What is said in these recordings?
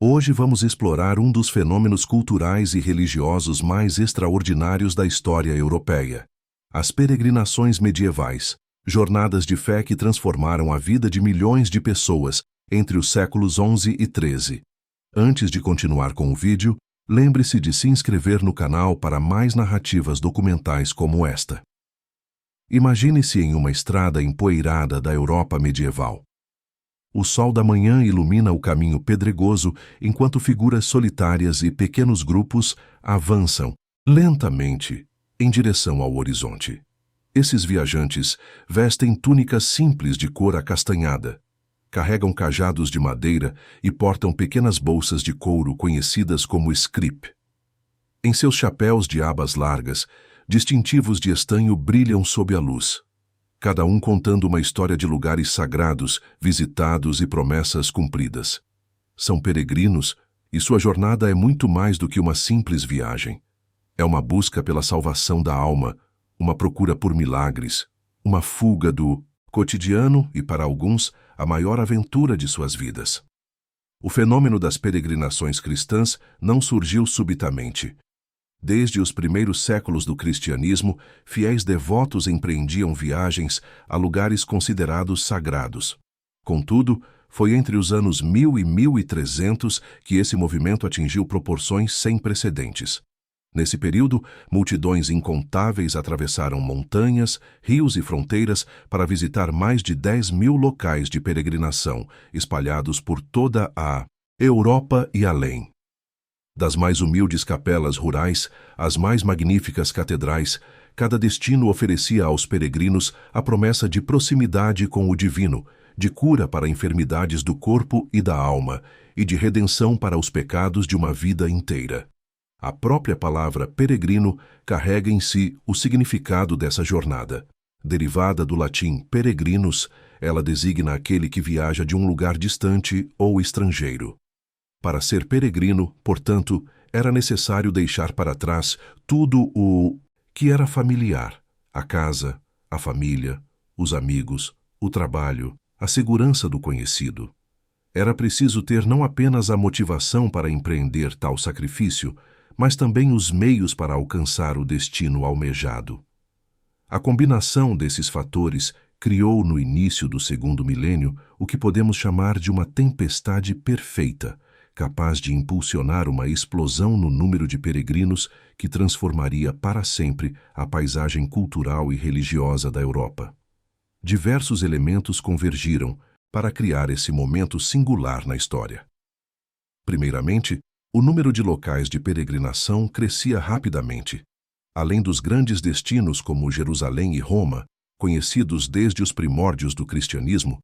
Hoje vamos explorar um dos fenômenos culturais e religiosos mais extraordinários da história europeia: as peregrinações medievais, jornadas de fé que transformaram a vida de milhões de pessoas entre os séculos XI e XIII. Antes de continuar com o vídeo, lembre-se de se inscrever no canal para mais narrativas documentais como esta. Imagine-se em uma estrada empoeirada da Europa medieval. O sol da manhã ilumina o caminho pedregoso enquanto figuras solitárias e pequenos grupos avançam, lentamente, em direção ao horizonte. Esses viajantes vestem túnicas simples de cor acastanhada, carregam cajados de madeira e portam pequenas bolsas de couro conhecidas como scrip. Em seus chapéus de abas largas, distintivos de estanho brilham sob a luz, cada um contando uma história de lugares sagrados, visitados e promessas cumpridas. São peregrinos, e sua jornada é muito mais do que uma simples viagem. É uma busca pela salvação da alma, uma procura por milagres, uma fuga do cotidiano e, para alguns, a maior aventura de suas vidas. O fenômeno das peregrinações cristãs não surgiu subitamente. Desde os primeiros séculos do cristianismo, fiéis devotos empreendiam viagens a lugares considerados sagrados. Contudo, foi entre os anos 1000 e 1300 que esse movimento atingiu proporções sem precedentes. Nesse período, multidões incontáveis atravessaram montanhas, rios e fronteiras para visitar mais de 10.000 locais de peregrinação, espalhados por toda a Europa e além. Das mais humildes capelas rurais às mais magníficas catedrais, cada destino oferecia aos peregrinos a promessa de proximidade com o divino, de cura para enfermidades do corpo e da alma, e de redenção para os pecados de uma vida inteira. A própria palavra peregrino carrega em si o significado dessa jornada. Derivada do latim peregrinus, ela designa aquele que viaja de um lugar distante ou estrangeiro. Para ser peregrino, portanto, era necessário deixar para trás tudo o que era familiar: a casa, a família, os amigos, o trabalho, a segurança do conhecido. Era preciso ter não apenas a motivação para empreender tal sacrifício, mas também os meios para alcançar o destino almejado. A combinação desses fatores criou no início do segundo milênio o que podemos chamar de uma tempestade perfeita, capaz de impulsionar uma explosão no número de peregrinos que transformaria para sempre a paisagem cultural e religiosa da Europa. Diversos elementos convergiram para criar esse momento singular na história. Primeiramente, o número de locais de peregrinação crescia rapidamente. Além dos grandes destinos como Jerusalém e Roma, conhecidos desde os primórdios do cristianismo,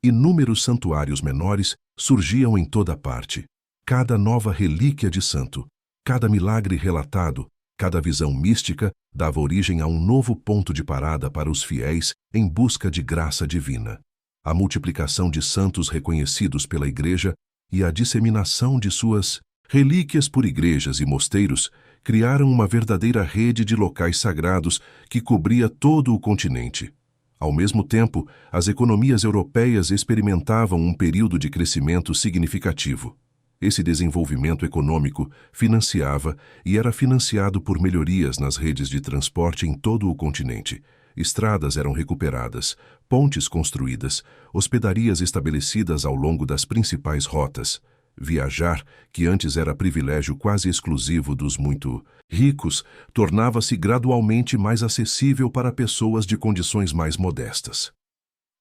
inúmeros santuários menores surgiam em toda parte. Cada nova relíquia de santo, cada milagre relatado, cada visão mística dava origem a um novo ponto de parada para os fiéis em busca de graça divina. A multiplicação de santos reconhecidos pela Igreja e a disseminação de suas relíquias por igrejas e mosteiros criaram uma verdadeira rede de locais sagrados que cobria todo o continente. Ao mesmo tempo, as economias europeias experimentavam um período de crescimento significativo. Esse desenvolvimento econômico financiava e era financiado por melhorias nas redes de transporte em todo o continente. Estradas eram recuperadas, pontes construídas, hospedarias estabelecidas ao longo das principais rotas. Viajar, que antes era privilégio quase exclusivo dos muito ricos, tornava-se gradualmente mais acessível para pessoas de condições mais modestas.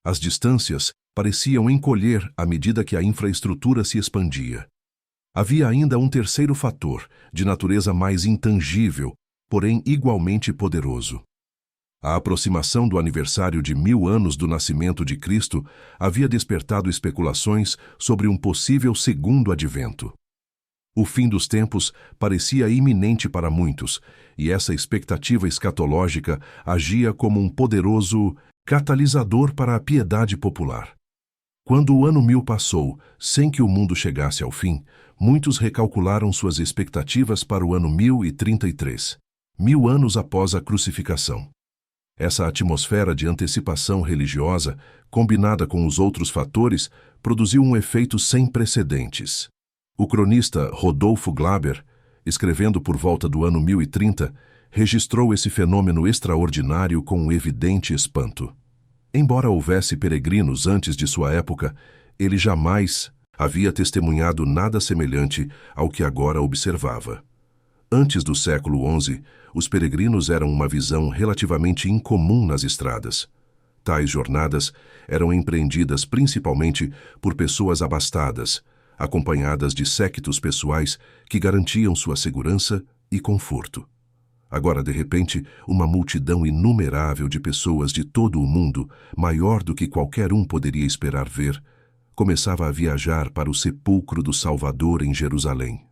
As distâncias pareciam encolher à medida que a infraestrutura se expandia. Havia ainda um terceiro fator, de natureza mais intangível, porém igualmente poderoso. A aproximação do aniversário de 1000 anos do nascimento de Cristo havia despertado especulações sobre um possível segundo advento. O fim dos tempos parecia iminente para muitos, e essa expectativa escatológica agia como um poderoso catalisador para a piedade popular. Quando o ano 1000 passou, sem que o mundo chegasse ao fim, muitos recalcularam suas expectativas para o ano 1033, 1000 anos após a crucificação. Essa atmosfera de antecipação religiosa, combinada com os outros fatores, produziu um efeito sem precedentes. O cronista Rodolfo Glaber, escrevendo por volta do ano 1030, registrou esse fenômeno extraordinário com um evidente espanto. Embora houvesse peregrinos antes de sua época, ele jamais havia testemunhado nada semelhante ao que agora observava. Antes do século XI, os peregrinos eram uma visão relativamente incomum nas estradas. Tais jornadas eram empreendidas principalmente por pessoas abastadas, acompanhadas de séquitos pessoais que garantiam sua segurança e conforto. Agora, de repente, uma multidão inumerável de pessoas de todo o mundo, maior do que qualquer um poderia esperar ver, começava a viajar para o sepulcro do Salvador em Jerusalém.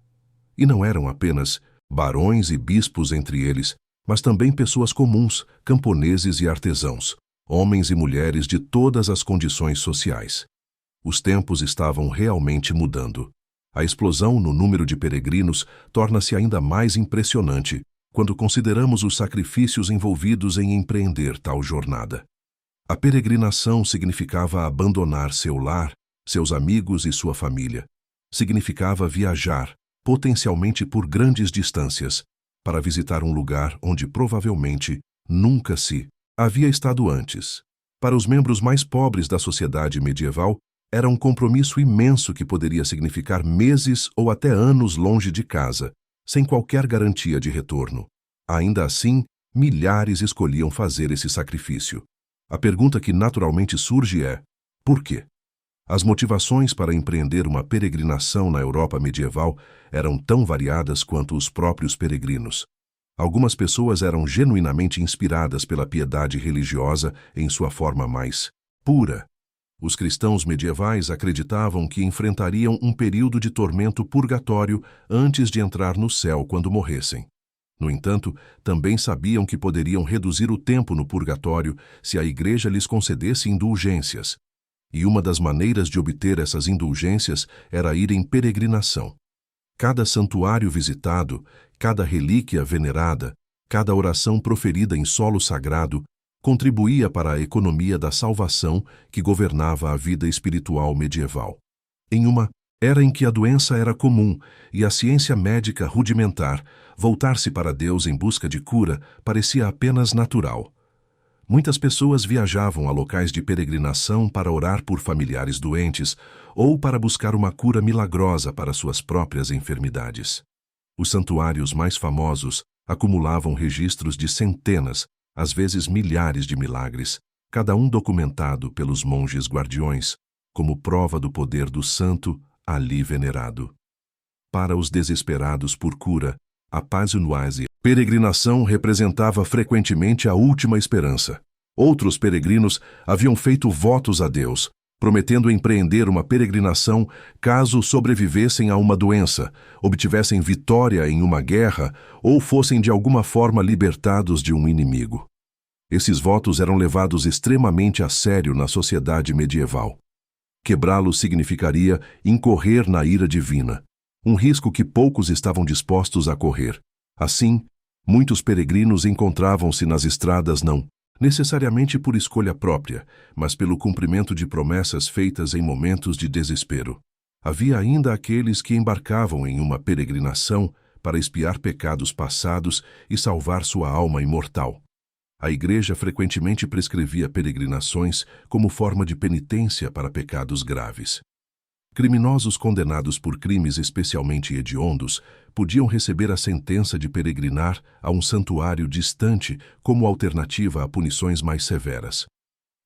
E não eram apenas barões e bispos entre eles, mas também pessoas comuns, camponeses e artesãos, homens e mulheres de todas as condições sociais. Os tempos estavam realmente mudando. A explosão no número de peregrinos torna-se ainda mais impressionante quando consideramos os sacrifícios envolvidos em empreender tal jornada. A peregrinação significava abandonar seu lar, seus amigos e sua família. Significava viajar, potencialmente por grandes distâncias, para visitar um lugar onde provavelmente nunca se havia estado antes. Para os membros mais pobres da sociedade medieval, era um compromisso imenso que poderia significar meses ou até anos longe de casa, sem qualquer garantia de retorno. Ainda assim, milhares escolhiam fazer esse sacrifício. A pergunta que naturalmente surge é: por quê? As motivações para empreender uma peregrinação na Europa medieval eram tão variadas quanto os próprios peregrinos. Algumas pessoas eram genuinamente inspiradas pela piedade religiosa em sua forma mais pura. Os cristãos medievais acreditavam que enfrentariam um período de tormento purgatório antes de entrar no céu quando morressem. No entanto, também sabiam que poderiam reduzir o tempo no purgatório se a Igreja lhes concedesse indulgências. E uma das maneiras de obter essas indulgências era ir em peregrinação. Cada santuário visitado, cada relíquia venerada, cada oração proferida em solo sagrado contribuía para a economia da salvação que governava a vida espiritual medieval. Em uma era em que a doença era comum e a ciência médica rudimentar, voltar-se para Deus em busca de cura parecia apenas natural. Muitas pessoas viajavam a locais de peregrinação para orar por familiares doentes ou para buscar uma cura milagrosa para suas próprias enfermidades. Os santuários mais famosos acumulavam registros de centenas, às vezes milhares de milagres, cada um documentado pelos monges guardiões, como prova do poder do santo ali venerado. Para os desesperados por cura, a peregrinação representava frequentemente a última esperança. Outros peregrinos haviam feito votos a Deus, prometendo empreender uma peregrinação caso sobrevivessem a uma doença, obtivessem vitória em uma guerra ou fossem de alguma forma libertados de um inimigo. Esses votos eram levados extremamente a sério na sociedade medieval. Quebrá-los significaria incorrer na ira divina, um risco que poucos estavam dispostos a correr. Assim, muitos peregrinos encontravam-se nas estradas não necessariamente por escolha própria, mas pelo cumprimento de promessas feitas em momentos de desespero. Havia ainda aqueles que embarcavam em uma peregrinação para expiar pecados passados e salvar sua alma imortal. A Igreja frequentemente prescrevia peregrinações como forma de penitência para pecados graves. Criminosos condenados por crimes especialmente hediondos podiam receber a sentença de peregrinar a um santuário distante como alternativa a punições mais severas.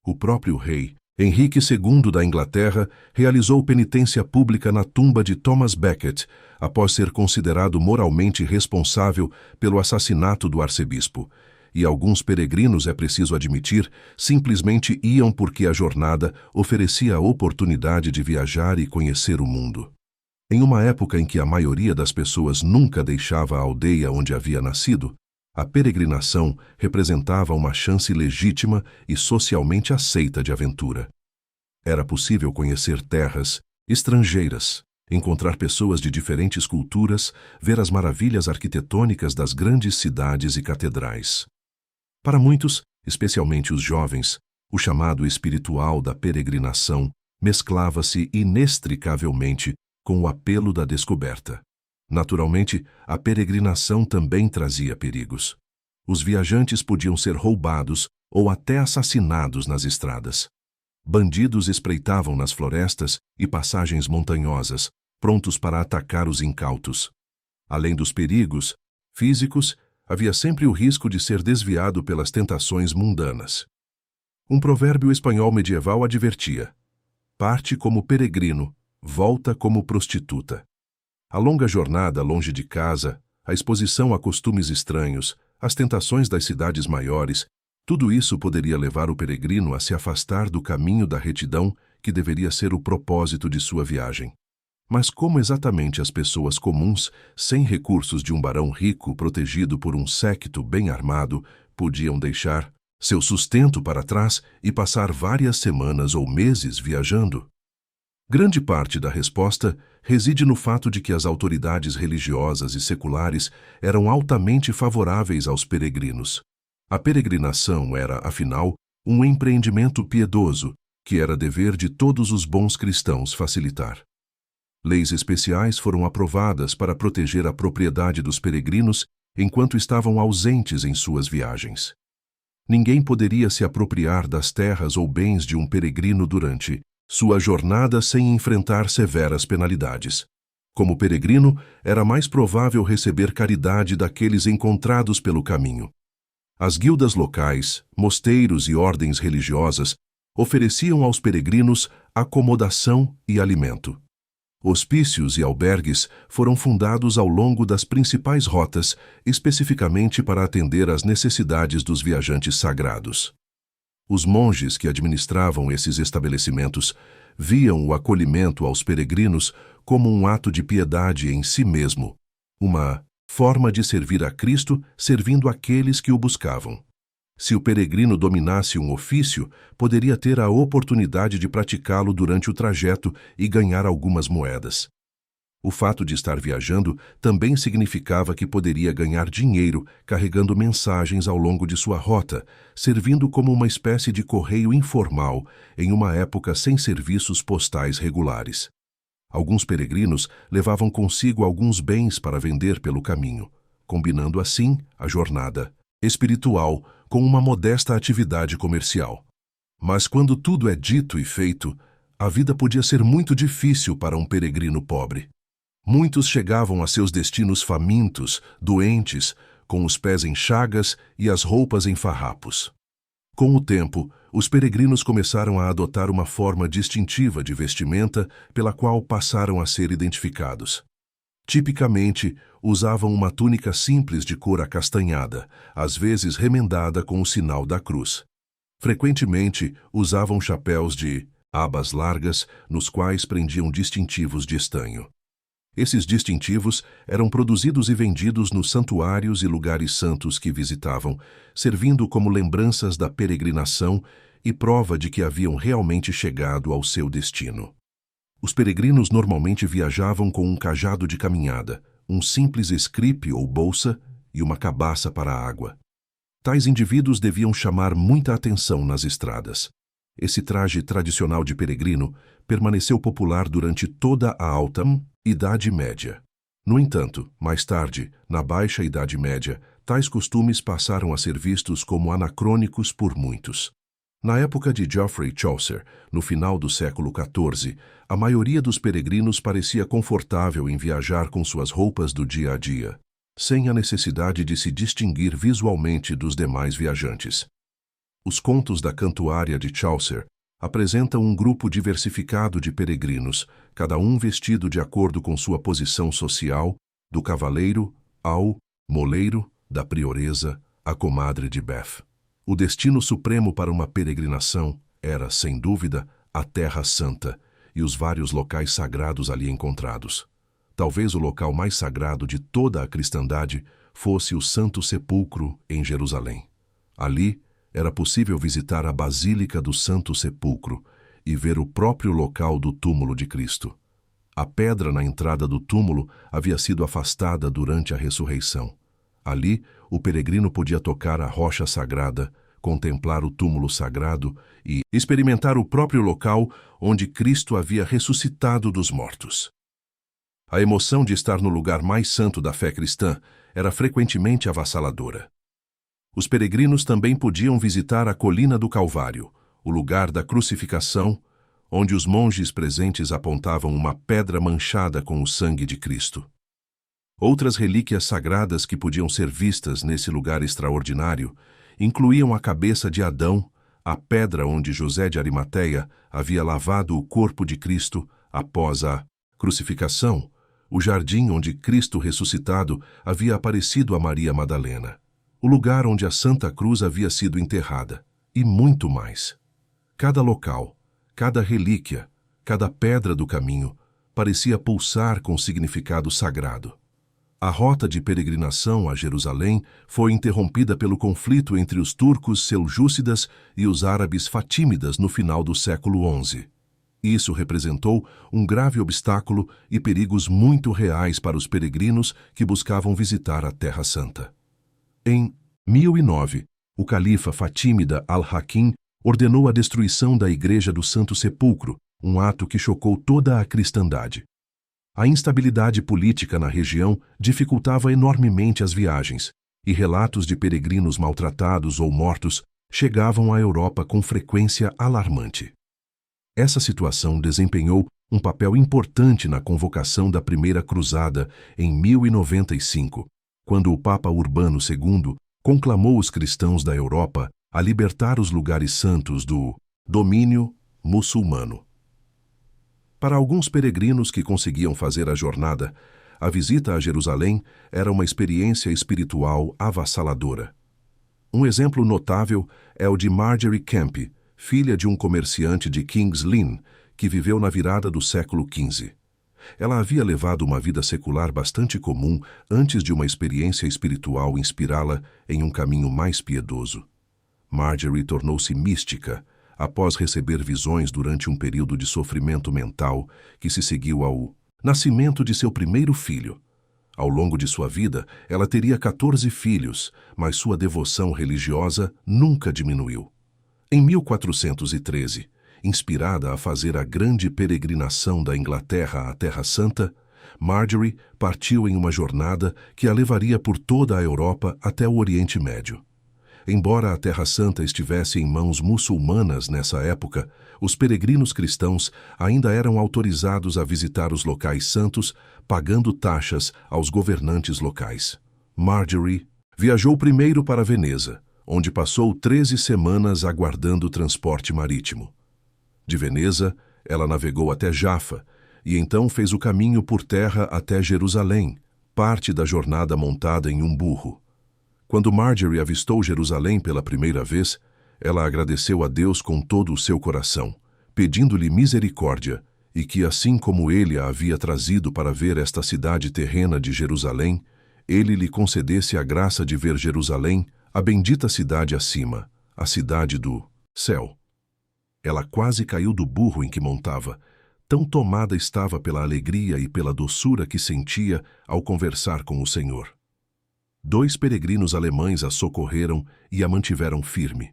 O próprio rei, Henrique II da Inglaterra, realizou penitência pública na tumba de Thomas Becket, após ser considerado moralmente responsável pelo assassinato do arcebispo. E alguns peregrinos, é preciso admitir, simplesmente iam porque a jornada oferecia a oportunidade de viajar e conhecer o mundo. Em uma época em que a maioria das pessoas nunca deixava a aldeia onde havia nascido, a peregrinação representava uma chance legítima e socialmente aceita de aventura. Era possível conhecer terras estrangeiras, encontrar pessoas de diferentes culturas, ver as maravilhas arquitetônicas das grandes cidades e catedrais. Para muitos, especialmente os jovens, o chamado espiritual da peregrinação mesclava-se inextricavelmente com o apelo da descoberta. Naturalmente, a peregrinação também trazia perigos. Os viajantes podiam ser roubados ou até assassinados nas estradas. Bandidos espreitavam nas florestas e passagens montanhosas, prontos para atacar os incautos. Além dos perigos físicos, havia sempre o risco de ser desviado pelas tentações mundanas. Um provérbio espanhol medieval advertia: parte como peregrino, volta como prostituta. A longa jornada longe de casa, a exposição a costumes estranhos, as tentações das cidades maiores, tudo isso poderia levar o peregrino a se afastar do caminho da retidão que deveria ser o propósito de sua viagem. Mas como exatamente as pessoas comuns, sem recursos de um barão rico protegido por um séquito bem armado, podiam deixar seu sustento para trás e passar várias semanas ou meses viajando? Grande parte da resposta reside no fato de que as autoridades religiosas e seculares eram altamente favoráveis aos peregrinos. A peregrinação era, afinal, um empreendimento piedoso que era dever de todos os bons cristãos facilitar. Leis especiais foram aprovadas para proteger a propriedade dos peregrinos enquanto estavam ausentes em suas viagens. Ninguém poderia se apropriar das terras ou bens de um peregrino durante sua jornada sem enfrentar severas penalidades. Como peregrino, era mais provável receber caridade daqueles encontrados pelo caminho. As guildas locais, mosteiros e ordens religiosas ofereciam aos peregrinos acomodação e alimento. Hospícios e albergues foram fundados ao longo das principais rotas, especificamente para atender às necessidades dos viajantes sagrados. Os monges que administravam esses estabelecimentos viam o acolhimento aos peregrinos como um ato de piedade em si mesmo, uma forma de servir a Cristo servindo aqueles que o buscavam. Se o peregrino dominasse um ofício, poderia ter a oportunidade de praticá-lo durante o trajeto e ganhar algumas moedas. O fato de estar viajando também significava que poderia ganhar dinheiro carregando mensagens ao longo de sua rota, servindo como uma espécie de correio informal em uma época sem serviços postais regulares. Alguns peregrinos levavam consigo alguns bens para vender pelo caminho, combinando assim a jornada espiritual com uma modesta atividade comercial. Mas quando tudo é dito e feito, a vida podia ser muito difícil para um peregrino pobre. Muitos chegavam a seus destinos famintos, doentes, com os pés em chagas e as roupas em farrapos. Com o tempo, os peregrinos começaram a adotar uma forma distintiva de vestimenta pela qual passaram a ser identificados. Tipicamente, usavam uma túnica simples de cor acastanhada, às vezes remendada com o sinal da cruz. Frequentemente, usavam chapéus de abas largas, nos quais prendiam distintivos de estanho. Esses distintivos eram produzidos e vendidos nos santuários e lugares santos que visitavam, servindo como lembranças da peregrinação e prova de que haviam realmente chegado ao seu destino. Os peregrinos normalmente viajavam com um cajado de caminhada, um simples escripe ou bolsa e uma cabaça para a água. Tais indivíduos deviam chamar muita atenção nas estradas. Esse traje tradicional de peregrino permaneceu popular durante toda a Alta Idade Média. No entanto, mais tarde, na Baixa Idade Média, tais costumes passaram a ser vistos como anacrônicos por muitos. Na época de Geoffrey Chaucer, no final do século XIV, a maioria dos peregrinos parecia confortável em viajar com suas roupas do dia a dia, sem a necessidade de se distinguir visualmente dos demais viajantes. Os contos da Cantuária de Chaucer apresentam um grupo diversificado de peregrinos, cada um vestido de acordo com sua posição social, do cavaleiro ao moleiro, da prioresa à comadre de Bath. O destino supremo para uma peregrinação era, sem dúvida, a Terra Santa e os vários locais sagrados ali encontrados. Talvez o local mais sagrado de toda a cristandade fosse o Santo Sepulcro em Jerusalém. Ali, era possível visitar a Basílica do Santo Sepulcro e ver o próprio local do túmulo de Cristo. A pedra na entrada do túmulo havia sido afastada durante a ressurreição. Ali, o peregrino podia tocar a rocha sagrada, contemplar o túmulo sagrado e experimentar o próprio local onde Cristo havia ressuscitado dos mortos. A emoção de estar no lugar mais santo da fé cristã era frequentemente avassaladora. Os peregrinos também podiam visitar a Colina do Calvário, o lugar da crucificação, onde os monges presentes apontavam uma pedra manchada com o sangue de Cristo. Outras relíquias sagradas que podiam ser vistas nesse lugar extraordinário incluíam a cabeça de Adão, a pedra onde José de Arimateia havia lavado o corpo de Cristo após a crucificação, o jardim onde Cristo ressuscitado havia aparecido a Maria Madalena, o lugar onde a Santa Cruz havia sido enterrada, e muito mais. Cada local, cada relíquia, cada pedra do caminho parecia pulsar com significado sagrado. A rota de peregrinação a Jerusalém foi interrompida pelo conflito entre os turcos seljúcidas e os árabes fatímidas no final do século XI. Isso representou um grave obstáculo e perigos muito reais para os peregrinos que buscavam visitar a Terra Santa. Em 1009, o califa fatímida Al-Hakim ordenou a destruição da Igreja do Santo Sepulcro, um ato que chocou toda a cristandade. A instabilidade política na região dificultava enormemente as viagens, e relatos de peregrinos maltratados ou mortos chegavam à Europa com frequência alarmante. Essa situação desempenhou um papel importante na convocação da Primeira Cruzada em 1095, quando o Papa Urbano II conclamou os cristãos da Europa a libertar os lugares santos do domínio muçulmano. Para alguns peregrinos que conseguiam fazer a jornada, a visita a Jerusalém era uma experiência espiritual avassaladora. Um exemplo notável é o de Marjorie Kemp, filha de um comerciante de King's Lynn, que viveu na virada do século XV. Ela havia levado uma vida secular bastante comum antes de uma experiência espiritual inspirá-la em um caminho mais piedoso. Marjorie tornou-se mística após receber visões durante um período de sofrimento mental que se seguiu ao nascimento de seu primeiro filho. Ao longo de sua vida, ela teria 14 filhos, mas sua devoção religiosa nunca diminuiu. Em 1413, inspirada a fazer a grande peregrinação da Inglaterra à Terra Santa, Marjorie partiu em uma jornada que a levaria por toda a Europa até o Oriente Médio. Embora a Terra Santa estivesse em mãos muçulmanas nessa época, os peregrinos cristãos ainda eram autorizados a visitar os locais santos, pagando taxas aos governantes locais. Marjorie viajou primeiro para Veneza, onde passou 13 semanas aguardando o transporte marítimo. De Veneza, ela navegou até Jafa, e então fez o caminho por terra até Jerusalém, parte da jornada montada em um burro. Quando Marjorie avistou Jerusalém pela primeira vez, ela agradeceu a Deus com todo o seu coração, pedindo-lhe misericórdia e que, assim como ele a havia trazido para ver esta cidade terrena de Jerusalém, ele lhe concedesse a graça de ver Jerusalém, a bendita cidade acima, a cidade do céu. Ela quase caiu do burro em que montava, tão tomada estava pela alegria e pela doçura que sentia ao conversar com o Senhor. 2 peregrinos alemães a socorreram e a mantiveram firme.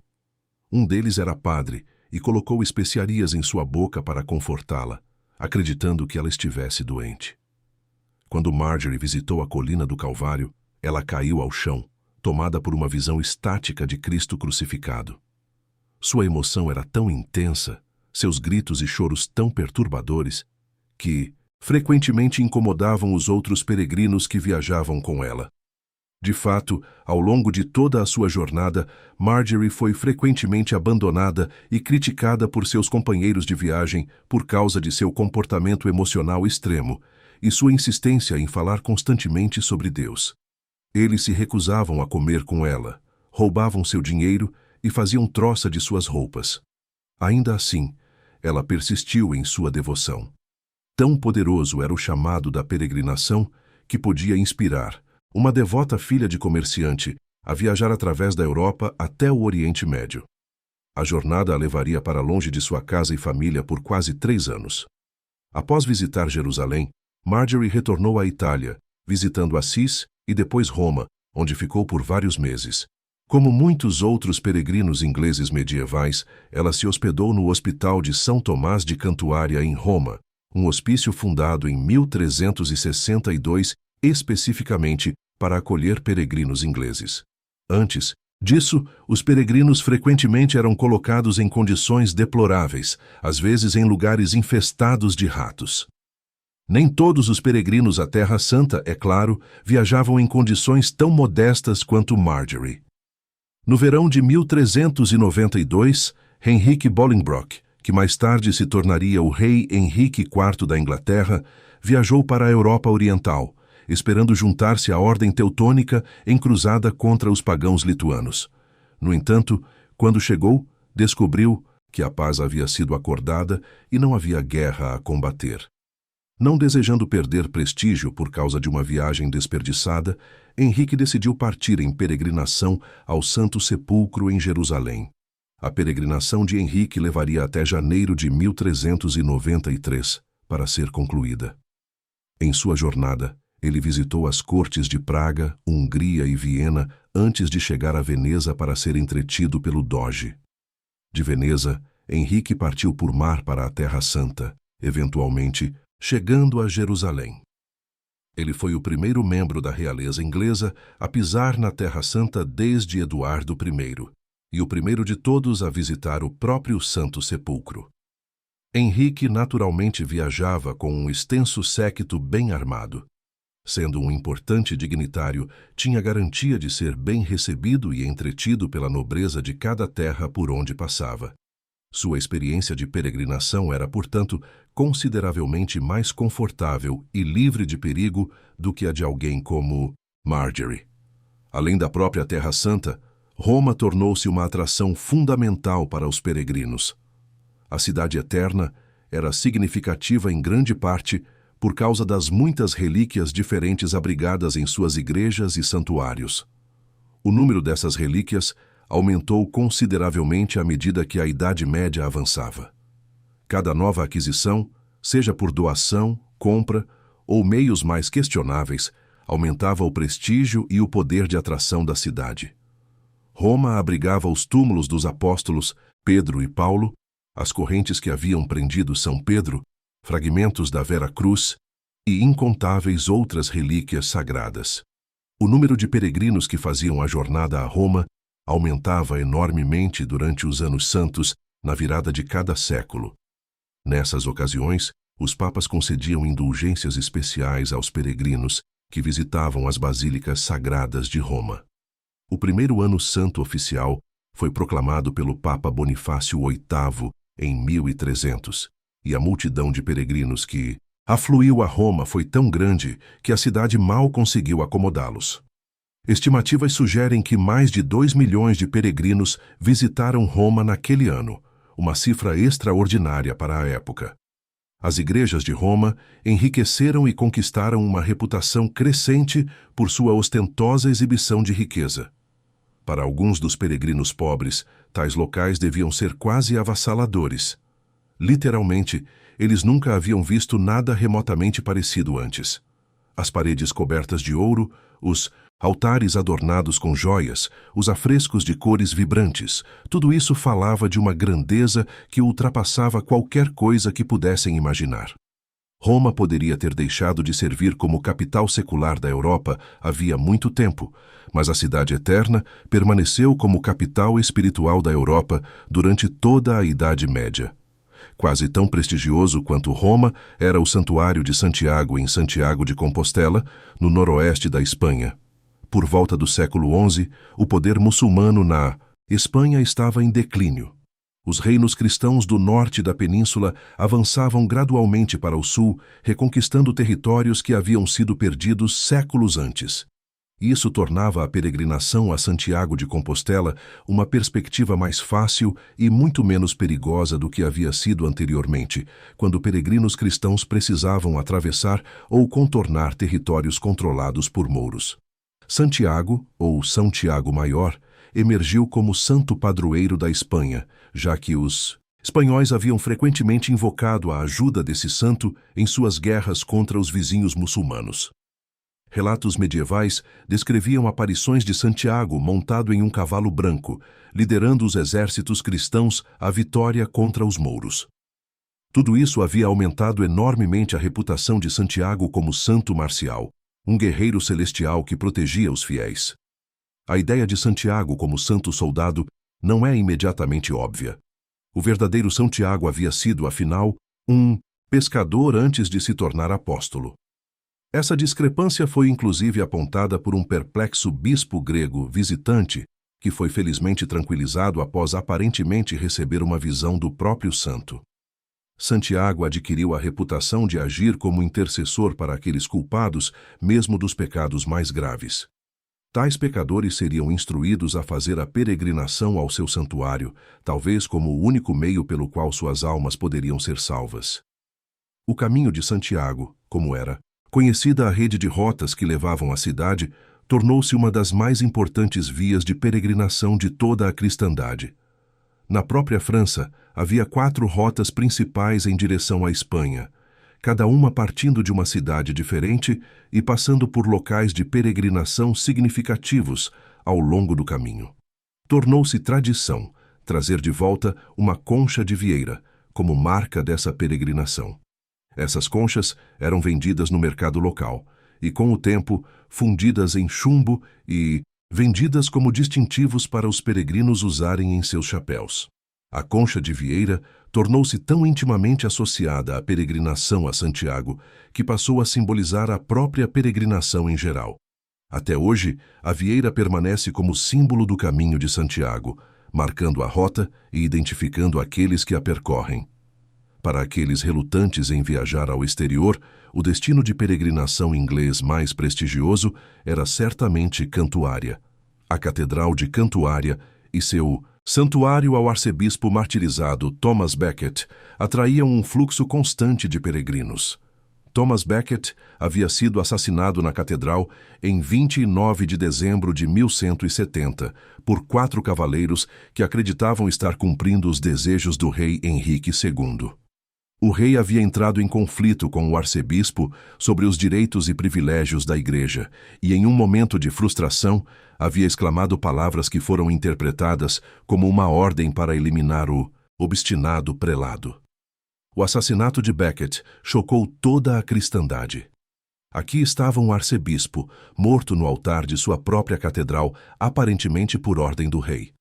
Um deles era padre e colocou especiarias em sua boca para confortá-la, acreditando que ela estivesse doente. Quando Marjorie visitou a colina do Calvário, ela caiu ao chão, tomada por uma visão estática de Cristo crucificado. Sua emoção era tão intensa, seus gritos e choros tão perturbadores, que frequentemente incomodavam os outros peregrinos que viajavam com ela. De fato, ao longo de toda a sua jornada, Marjorie foi frequentemente abandonada e criticada por seus companheiros de viagem por causa de seu comportamento emocional extremo e sua insistência em falar constantemente sobre Deus. Eles se recusavam a comer com ela, roubavam seu dinheiro e faziam troça de suas roupas. Ainda assim, ela persistiu em sua devoção. Tão poderoso era o chamado da peregrinação que podia inspirar uma devota filha de comerciante a viajar através da Europa até o Oriente Médio. A jornada a levaria para longe de sua casa e família por quase 3 anos. Após visitar Jerusalém, Marjorie retornou à Itália, visitando Assis e depois Roma, onde ficou por vários meses. Como muitos outros peregrinos ingleses medievais, ela se hospedou no Hospital de São Tomás de Cantuária, em Roma, um hospício fundado em 1362 especificamente para acolher peregrinos ingleses. Antes disso, os peregrinos frequentemente eram colocados em condições deploráveis, às vezes em lugares infestados de ratos. Nem todos os peregrinos à Terra Santa, é claro, viajavam em condições tão modestas quanto Marjorie. No verão de 1392, Henrique Bolingbroke, que mais tarde se tornaria o rei Henrique IV da Inglaterra, viajou para a Europa Oriental, esperando juntar-se à Ordem Teutônica em cruzada contra os pagãos lituanos. No entanto, quando chegou, descobriu que a paz havia sido acordada e não havia guerra a combater. Não desejando perder prestígio por causa de uma viagem desperdiçada, Henrique decidiu partir em peregrinação ao Santo Sepulcro em Jerusalém. A peregrinação de Henrique levaria até janeiro de 1393 para ser concluída. Em sua jornada, ele visitou as cortes de Praga, Hungria e Viena antes de chegar a Veneza para ser entretido pelo doge. De Veneza, Henrique partiu por mar para a Terra Santa, eventualmente chegando a Jerusalém. Ele foi o primeiro membro da realeza inglesa a pisar na Terra Santa desde Eduardo I, e o primeiro de todos a visitar o próprio Santo Sepulcro. Henrique naturalmente viajava com um extenso séquito bem armado. Sendo um importante dignitário, tinha garantia de ser bem recebido e entretido pela nobreza de cada terra por onde passava. Sua experiência de peregrinação era, portanto, consideravelmente mais confortável e livre de perigo do que a de alguém como Marjorie. Além da própria Terra Santa, Roma tornou-se uma atração fundamental para os peregrinos. A Cidade Eterna era significativa em grande parte por causa das muitas relíquias diferentes abrigadas em suas igrejas e santuários. O número dessas relíquias aumentou consideravelmente à medida que a Idade Média avançava. Cada nova aquisição, seja por doação, compra ou meios mais questionáveis, aumentava o prestígio e o poder de atração da cidade. Roma abrigava os túmulos dos apóstolos Pedro e Paulo, as correntes que haviam prendido São Pedro, fragmentos da Vera Cruz e incontáveis outras relíquias sagradas. O número de peregrinos que faziam a jornada a Roma aumentava enormemente durante os anos santos, na virada de cada século. Nessas ocasiões, os papas concediam indulgências especiais aos peregrinos que visitavam as basílicas sagradas de Roma. O primeiro ano santo oficial foi proclamado pelo Papa Bonifácio VIII em 1300, e a multidão de peregrinos que afluiu a Roma foi tão grande que a cidade mal conseguiu acomodá-los. Estimativas sugerem que mais de 2 milhões de peregrinos visitaram Roma naquele ano, uma cifra extraordinária para a época. As igrejas de Roma enriqueceram e conquistaram uma reputação crescente por sua ostentosa exibição de riqueza. Para alguns dos peregrinos pobres, tais locais deviam ser quase avassaladores. Literalmente, eles nunca haviam visto nada remotamente parecido antes. As paredes cobertas de ouro, os altares adornados com joias, os afrescos de cores vibrantes, tudo isso falava de uma grandeza que ultrapassava qualquer coisa que pudessem imaginar. Roma poderia ter deixado de servir como capital secular da Europa havia muito tempo, mas a Cidade Eterna permaneceu como capital espiritual da Europa durante toda a Idade Média. Quase tão prestigioso quanto Roma era o Santuário de Santiago em Santiago de Compostela, no noroeste da Espanha. Por volta do século XI, o poder muçulmano na Espanha estava em declínio. Os reinos cristãos do norte da península avançavam gradualmente para o sul, reconquistando territórios que haviam sido perdidos séculos antes. Isso tornava a peregrinação a Santiago de Compostela uma perspectiva mais fácil e muito menos perigosa do que havia sido anteriormente, quando peregrinos cristãos precisavam atravessar ou contornar territórios controlados por mouros. Santiago, ou São Tiago Maior, emergiu como santo padroeiro da Espanha, já que os espanhóis haviam frequentemente invocado a ajuda desse santo em suas guerras contra os vizinhos muçulmanos. Relatos medievais descreviam aparições de Santiago montado em um cavalo branco, liderando os exércitos cristãos à vitória contra os mouros. Tudo isso havia aumentado enormemente a reputação de Santiago como santo marcial, um guerreiro celestial que protegia os fiéis. A ideia de Santiago como santo soldado não é imediatamente óbvia. O verdadeiro Santiago havia sido, afinal, um pescador antes de se tornar apóstolo. Essa discrepância foi inclusive apontada por um perplexo bispo grego visitante, que foi felizmente tranquilizado após aparentemente receber uma visão do próprio santo. Santiago adquiriu a reputação de agir como intercessor para aqueles culpados, mesmo dos pecados mais graves. Tais pecadores seriam instruídos a fazer a peregrinação ao seu santuário, talvez como o único meio pelo qual suas almas poderiam ser salvas. O caminho de Santiago, como era conhecida a rede de rotas que levavam à cidade, tornou-se uma das mais importantes vias de peregrinação de toda a cristandade. Na própria França, havia 4 rotas principais em direção à Espanha, cada uma partindo de uma cidade diferente e passando por locais de peregrinação significativos ao longo do caminho. Tornou-se tradição trazer de volta uma concha de vieira, como marca dessa peregrinação. Essas conchas eram vendidas no mercado local e, com o tempo, fundidas em chumbo e vendidas como distintivos para os peregrinos usarem em seus chapéus. A concha de vieira tornou-se tão intimamente associada à peregrinação a Santiago que passou a simbolizar a própria peregrinação em geral. Até hoje, a vieira permanece como símbolo do caminho de Santiago, marcando a rota e identificando aqueles que a percorrem. Para aqueles relutantes em viajar ao exterior, o destino de peregrinação inglês mais prestigioso era certamente Cantuária. A Catedral de Cantuária e seu santuário ao arcebispo martirizado Thomas Becket atraíam um fluxo constante de peregrinos. Thomas Becket havia sido assassinado na catedral em 29 de dezembro de 1170 por 4 cavaleiros que acreditavam estar cumprindo os desejos do rei Henrique II. O rei havia entrado em conflito com o arcebispo sobre os direitos e privilégios da igreja e, em um momento de frustração, havia exclamado palavras que foram interpretadas como uma ordem para eliminar o obstinado prelado. O assassinato de Becket chocou toda a cristandade. Aqui estava um arcebispo, morto no altar de sua própria catedral, aparentemente por ordem do rei.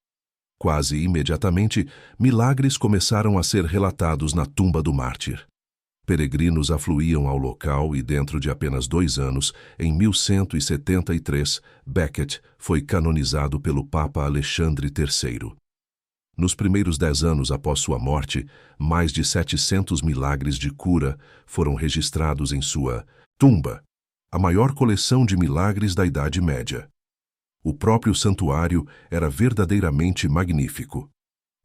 Quase imediatamente, milagres começaram a ser relatados na tumba do mártir. Peregrinos afluíam ao local e, dentro de apenas 2 anos, em 1173, Becket foi canonizado pelo Papa Alexandre III. Nos primeiros 10 anos após sua morte, mais de 700 milagres de cura foram registrados em sua tumba, a maior coleção de milagres da Idade Média. O próprio santuário era verdadeiramente magnífico.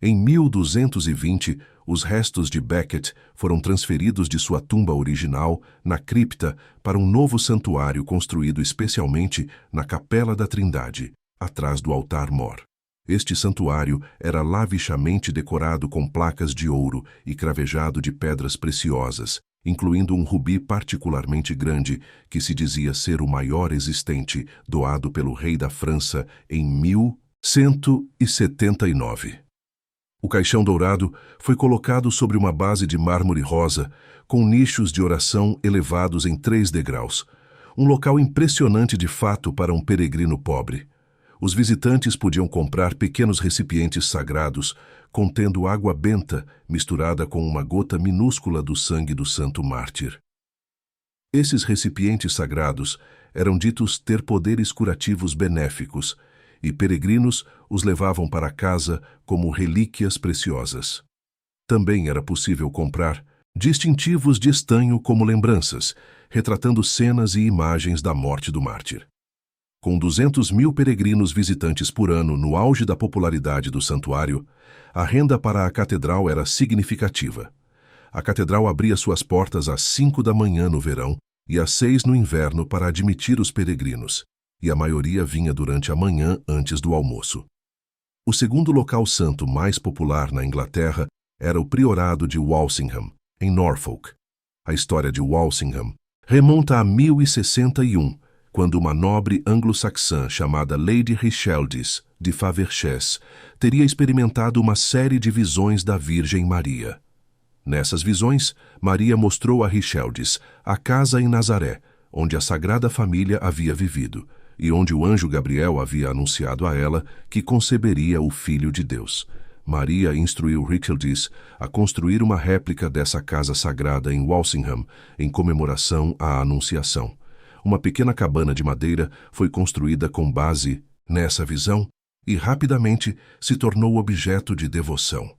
Em 1220, os restos de Becket foram transferidos de sua tumba original, na cripta, para um novo santuário construído especialmente na Capela da Trindade, atrás do altar-mor. Este santuário era lavishamente decorado com placas de ouro e cravejado de pedras preciosas, incluindo um rubi particularmente grande, que se dizia ser o maior existente, doado pelo rei da França em 1179. O caixão dourado foi colocado sobre uma base de mármore rosa, com nichos de oração elevados em 3 degraus, um local impressionante de fato para um peregrino pobre. Os visitantes podiam comprar pequenos recipientes sagrados, contendo água benta misturada com uma gota minúscula do sangue do santo mártir. Esses recipientes sagrados eram ditos ter poderes curativos benéficos, e peregrinos os levavam para casa como relíquias preciosas. Também era possível comprar distintivos de estanho como lembranças, retratando cenas e imagens da morte do mártir. Com 200.000 peregrinos visitantes por ano no auge da popularidade do santuário, a renda para a catedral era significativa. A catedral abria suas portas às 5 da manhã no verão e às 6 no inverno para admitir os peregrinos, e a maioria vinha durante a manhã antes do almoço. O segundo local santo mais popular na Inglaterra era o Priorado de Walsingham, em Norfolk. A história de Walsingham remonta a 1061, quando uma nobre anglo-saxã chamada Lady Richeldes de Faversham teria experimentado uma série de visões da Virgem Maria. Nessas visões, Maria mostrou a Richeldes a casa em Nazaré, onde a Sagrada Família havia vivido, e onde o anjo Gabriel havia anunciado a ela que conceberia o Filho de Deus. Maria instruiu Richeldes a construir uma réplica dessa casa sagrada em Walsingham, em comemoração à Anunciação. Uma pequena cabana de madeira foi construída com base nessa visão e rapidamente se tornou objeto de devoção.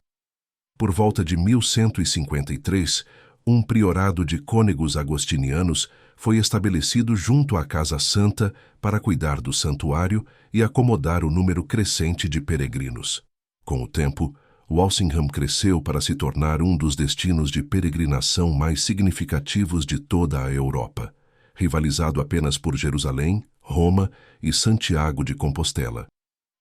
Por volta de 1153, um priorado de cônegos agostinianos foi estabelecido junto à Casa Santa para cuidar do santuário e acomodar o número crescente de peregrinos. Com o tempo, Walsingham cresceu para se tornar um dos destinos de peregrinação mais significativos de toda a Europa, rivalizado apenas por Jerusalém, Roma e Santiago de Compostela.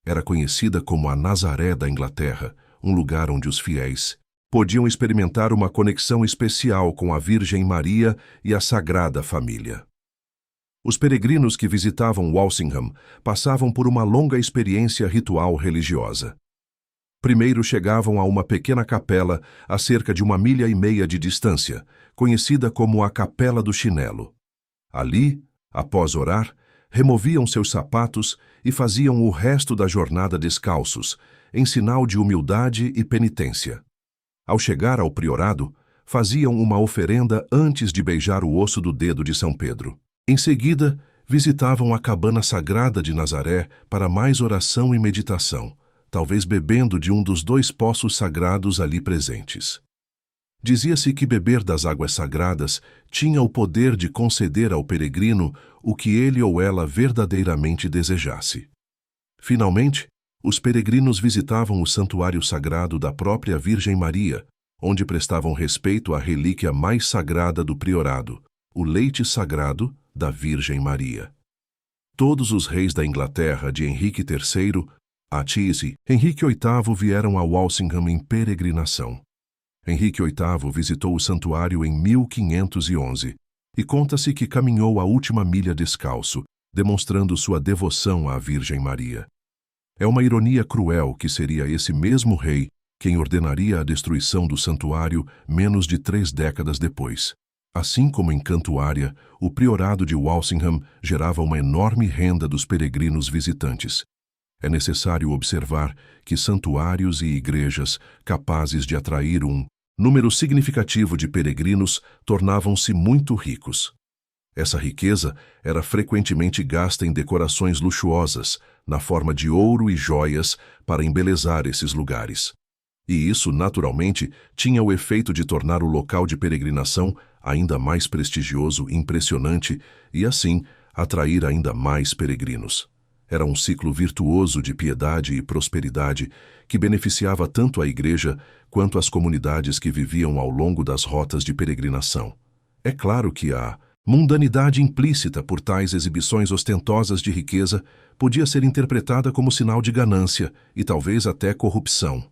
Era conhecida como a Nazaré da Inglaterra, um lugar onde os fiéis podiam experimentar uma conexão especial com a Virgem Maria e a Sagrada Família. Os peregrinos que visitavam Walsingham passavam por uma longa experiência ritual religiosa. Primeiro chegavam a uma pequena capela a cerca de 1,5 milha de distância, conhecida como a Capela do Chinelo. Ali, após orar, removiam seus sapatos e faziam o resto da jornada descalços, em sinal de humildade e penitência. Ao chegar ao priorado, faziam uma oferenda antes de beijar o osso do dedo de São Pedro. Em seguida, visitavam a cabana sagrada de Nazaré para mais oração e meditação, talvez bebendo de um dos 2 poços sagrados ali presentes. Dizia-se que beber das águas sagradas tinha o poder de conceder ao peregrino o que ele ou ela verdadeiramente desejasse. Finalmente, os peregrinos visitavam o santuário sagrado da própria Virgem Maria, onde prestavam respeito à relíquia mais sagrada do priorado, o leite sagrado da Virgem Maria. Todos os reis da Inglaterra de Henrique III a Tise, Henrique VIII vieram a Walsingham em peregrinação. Henrique VIII visitou o santuário em 1511 e conta-se que caminhou a última milha descalço, demonstrando sua devoção à Virgem Maria. É uma ironia cruel que seria esse mesmo rei quem ordenaria a destruição do santuário menos de 3 décadas depois. Assim como em Cantuária, o priorado de Walsingham gerava uma enorme renda dos peregrinos visitantes. É necessário observar que santuários e igrejas capazes de atrair um número significativo de peregrinos tornavam-se muito ricos. Essa riqueza era frequentemente gasta em decorações luxuosas, na forma de ouro e joias, para embelezar esses lugares. E isso, naturalmente, tinha o efeito de tornar o local de peregrinação ainda mais prestigioso, impressionante e, assim, atrair ainda mais peregrinos. Era um ciclo virtuoso de piedade e prosperidade que beneficiava tanto a igreja quanto as comunidades que viviam ao longo das rotas de peregrinação. É claro que a mundanidade implícita por tais exibições ostentosas de riqueza podia ser interpretada como sinal de ganância e talvez até corrupção.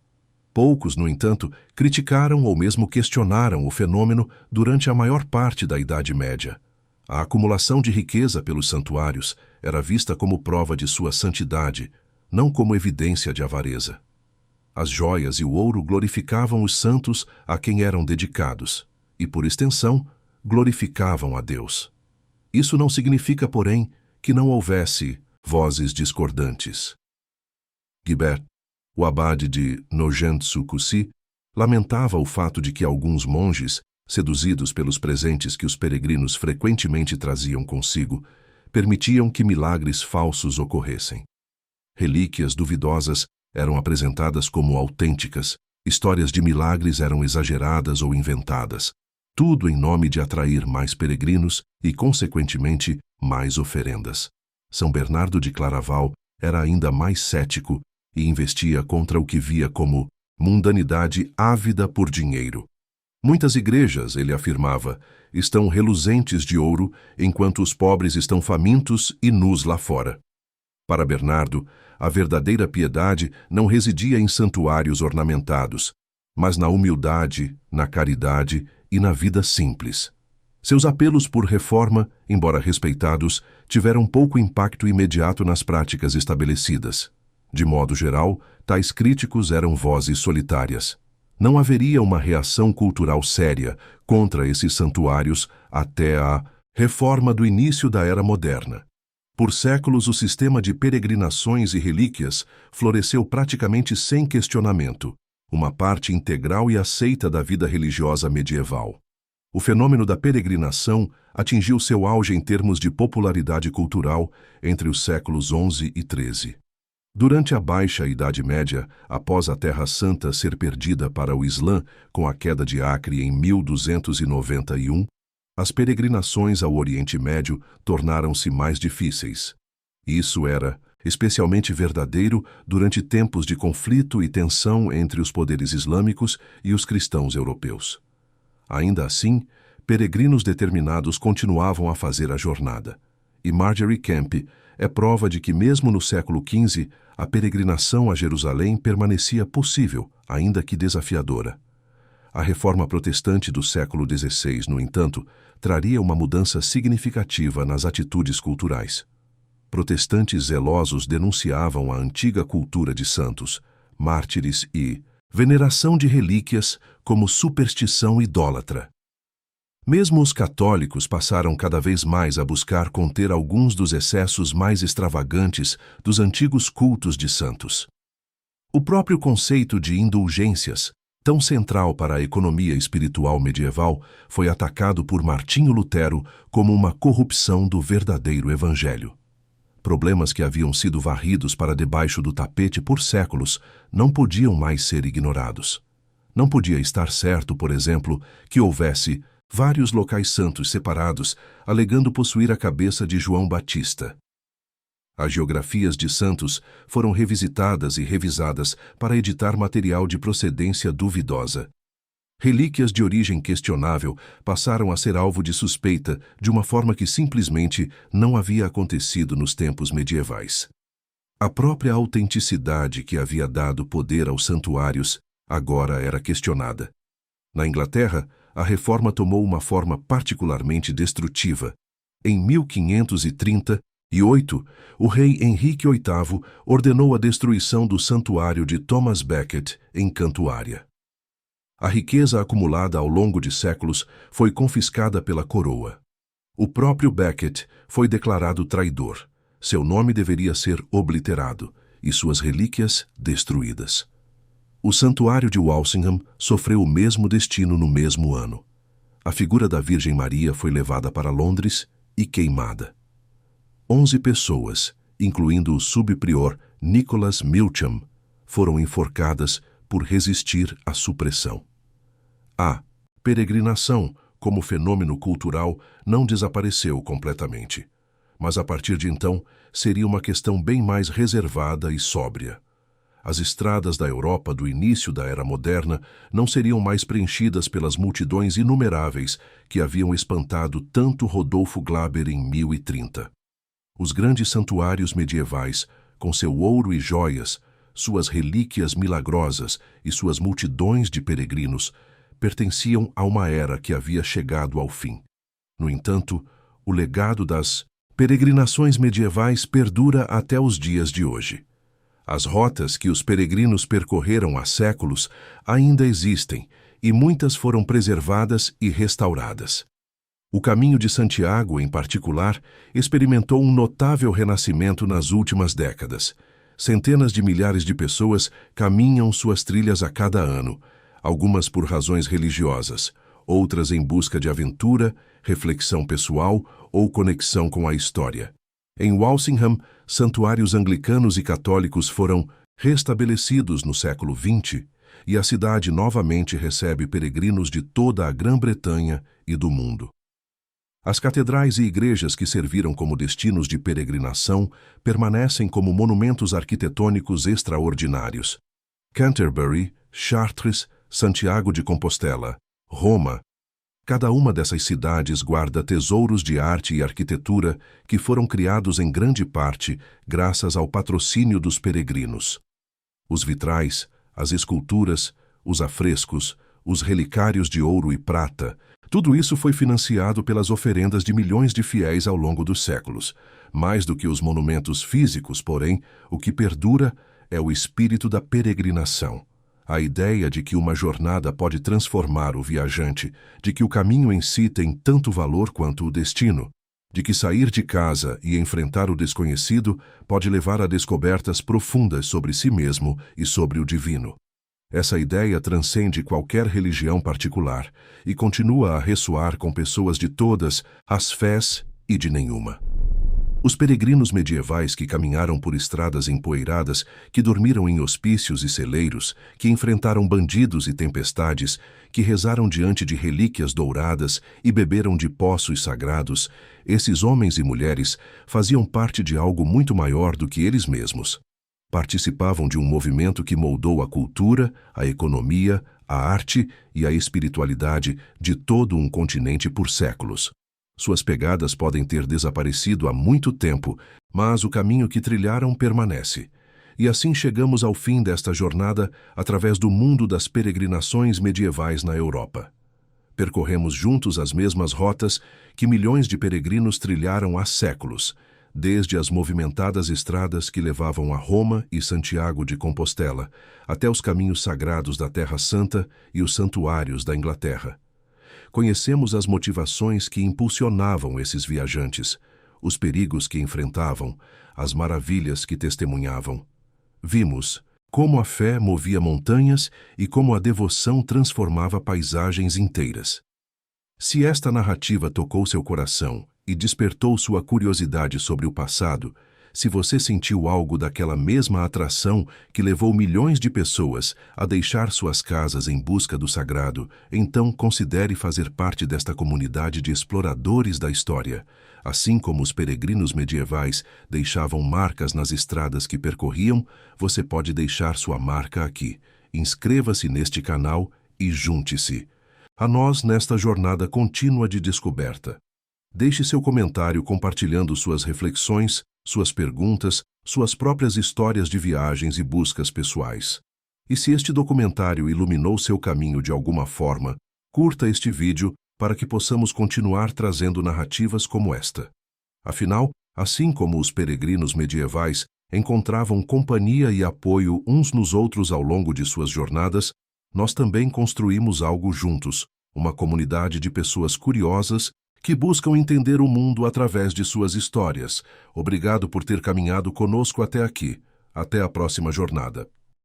Poucos, no entanto, criticaram ou mesmo questionaram o fenômeno durante a maior parte da Idade Média. A acumulação de riqueza pelos santuários era vista como prova de sua santidade, não como evidência de avareza. As joias e o ouro glorificavam os santos a quem eram dedicados, e, por extensão, glorificavam a Deus. Isso não significa, porém, que não houvesse vozes discordantes. Guibert, o abade de Nogent-sur-Coucy, lamentava o fato de que alguns monges, seduzidos pelos presentes que os peregrinos frequentemente traziam consigo, permitiam que milagres falsos ocorressem. Relíquias duvidosas eram apresentadas como autênticas, histórias de milagres eram exageradas ou inventadas, tudo em nome de atrair mais peregrinos e, consequentemente, mais oferendas. São Bernardo de Claraval era ainda mais cético e investia contra o que via como mundanidade ávida por dinheiro. Muitas igrejas, ele afirmava, estão reluzentes de ouro, enquanto os pobres estão famintos e nus lá fora. Para Bernardo, a verdadeira piedade não residia em santuários ornamentados, mas na humildade, na caridade e na vida simples. Seus apelos por reforma, embora respeitados, tiveram pouco impacto imediato nas práticas estabelecidas. De modo geral, tais críticos eram vozes solitárias. Não haveria uma reação cultural séria contra esses santuários até a reforma do início da Era Moderna. Por séculos, o sistema de peregrinações e relíquias floresceu praticamente sem questionamento, uma parte integral e aceita da vida religiosa medieval. O fenômeno da peregrinação atingiu seu auge em termos de popularidade cultural entre os séculos XI e XIII. Durante a Baixa Idade Média, após a Terra Santa ser perdida para o Islã com a queda de Acre em 1291, as peregrinações ao Oriente Médio tornaram-se mais difíceis. Isso era especialmente verdadeiro durante tempos de conflito e tensão entre os poderes islâmicos e os cristãos europeus. Ainda assim, peregrinos determinados continuavam a fazer a jornada. E Margery Kempe é prova de que mesmo no século XV, a peregrinação a Jerusalém permanecia possível, ainda que desafiadora. A reforma protestante do século XVI, no entanto, traria uma mudança significativa nas atitudes culturais. Protestantes zelosos denunciavam a antiga cultura de santos, mártires e veneração de relíquias como superstição idólatra. Mesmo os católicos passaram cada vez mais a buscar conter alguns dos excessos mais extravagantes dos antigos cultos de santos. O próprio conceito de indulgências, tão central para a economia espiritual medieval, foi atacado por Martinho Lutero como uma corrupção do verdadeiro evangelho. Problemas que haviam sido varridos para debaixo do tapete por séculos não podiam mais ser ignorados. Não podia estar certo, por exemplo, que houvesse vários locais santos separados, alegando possuir a cabeça de João Batista. As geografias de santos foram revisitadas e revisadas para editar material de procedência duvidosa. Relíquias de origem questionável passaram a ser alvo de suspeita de uma forma que simplesmente não havia acontecido nos tempos medievais. A própria autenticidade que havia dado poder aos santuários agora era questionada. Na Inglaterra, a reforma tomou uma forma particularmente destrutiva. Em 1538, o rei Henrique VIII ordenou a destruição do santuário de Thomas Becket, em Cantuária. A riqueza acumulada ao longo de séculos foi confiscada pela coroa. O próprio Becket foi declarado traidor. Seu nome deveria ser obliterado e suas relíquias destruídas. O santuário de Walsingham sofreu o mesmo destino no mesmo ano. A figura da Virgem Maria foi levada para Londres e queimada. 11 pessoas, incluindo o subprior Nicholas Milcham, foram enforcadas por resistir à supressão. A peregrinação, como fenômeno cultural, não desapareceu completamente, mas a partir de então seria uma questão bem mais reservada e sóbria. As estradas da Europa do início da Era Moderna não seriam mais preenchidas pelas multidões inumeráveis que haviam espantado tanto Rodolfo Glaber em 1030. Os grandes santuários medievais, com seu ouro e joias, suas relíquias milagrosas e suas multidões de peregrinos, pertenciam a uma era que havia chegado ao fim. No entanto, o legado das peregrinações medievais perdura até os dias de hoje. As rotas que os peregrinos percorreram há séculos ainda existem e muitas foram preservadas e restauradas. O Caminho de Santiago, em particular, experimentou um notável renascimento nas últimas décadas. Centenas de milhares de pessoas caminham suas trilhas a cada ano, algumas por razões religiosas, outras em busca de aventura, reflexão pessoal ou conexão com a história. Em Walsingham, santuários anglicanos e católicos foram restabelecidos no século XX e a cidade novamente recebe peregrinos de toda a Grã-Bretanha e do mundo. As catedrais e igrejas que serviram como destinos de peregrinação permanecem como monumentos arquitetônicos extraordinários. Canterbury, Chartres, Santiago de Compostela, Roma. Cada uma dessas cidades guarda tesouros de arte e arquitetura que foram criados em grande parte graças ao patrocínio dos peregrinos. Os vitrais, as esculturas, os afrescos, os relicários de ouro e prata, tudo isso foi financiado pelas oferendas de milhões de fiéis ao longo dos séculos. Mais do que os monumentos físicos, porém, o que perdura é o espírito da peregrinação. A ideia de que uma jornada pode transformar o viajante, de que o caminho em si tem tanto valor quanto o destino, de que sair de casa e enfrentar o desconhecido pode levar a descobertas profundas sobre si mesmo e sobre o divino. Essa ideia transcende qualquer religião particular e continua a ressoar com pessoas de todas as fés e de nenhuma. Os peregrinos medievais que caminharam por estradas empoeiradas, que dormiram em hospícios e celeiros, que enfrentaram bandidos e tempestades, que rezaram diante de relíquias douradas e beberam de poços sagrados, esses homens e mulheres faziam parte de algo muito maior do que eles mesmos. Participavam de um movimento que moldou a cultura, a economia, a arte e a espiritualidade de todo um continente por séculos. Suas pegadas podem ter desaparecido há muito tempo, mas o caminho que trilharam permanece. E assim chegamos ao fim desta jornada através do mundo das peregrinações medievais na Europa. Percorremos juntos as mesmas rotas que milhões de peregrinos trilharam há séculos, desde as movimentadas estradas que levavam a Roma e Santiago de Compostela, até os caminhos sagrados da Terra Santa e os santuários da Inglaterra. Conhecemos as motivações que impulsionavam esses viajantes, os perigos que enfrentavam, as maravilhas que testemunhavam. Vimos como a fé movia montanhas e como a devoção transformava paisagens inteiras. Se esta narrativa tocou seu coração e despertou sua curiosidade sobre o passado, se você sentiu algo daquela mesma atração que levou milhões de pessoas a deixar suas casas em busca do sagrado, então considere fazer parte desta comunidade de exploradores da história. Assim como os peregrinos medievais deixavam marcas nas estradas que percorriam, você pode deixar sua marca aqui. Inscreva-se neste canal e junte-se a nós nesta jornada contínua de descoberta. Deixe seu comentário compartilhando suas reflexões, suas perguntas, suas próprias histórias de viagens e buscas pessoais. E se este documentário iluminou seu caminho de alguma forma, curta este vídeo para que possamos continuar trazendo narrativas como esta. Afinal, assim como os peregrinos medievais encontravam companhia e apoio uns nos outros ao longo de suas jornadas, nós também construímos algo juntos, uma comunidade de pessoas curiosas que buscam entender o mundo através de suas histórias. Obrigado por ter caminhado conosco até aqui. Até a próxima jornada.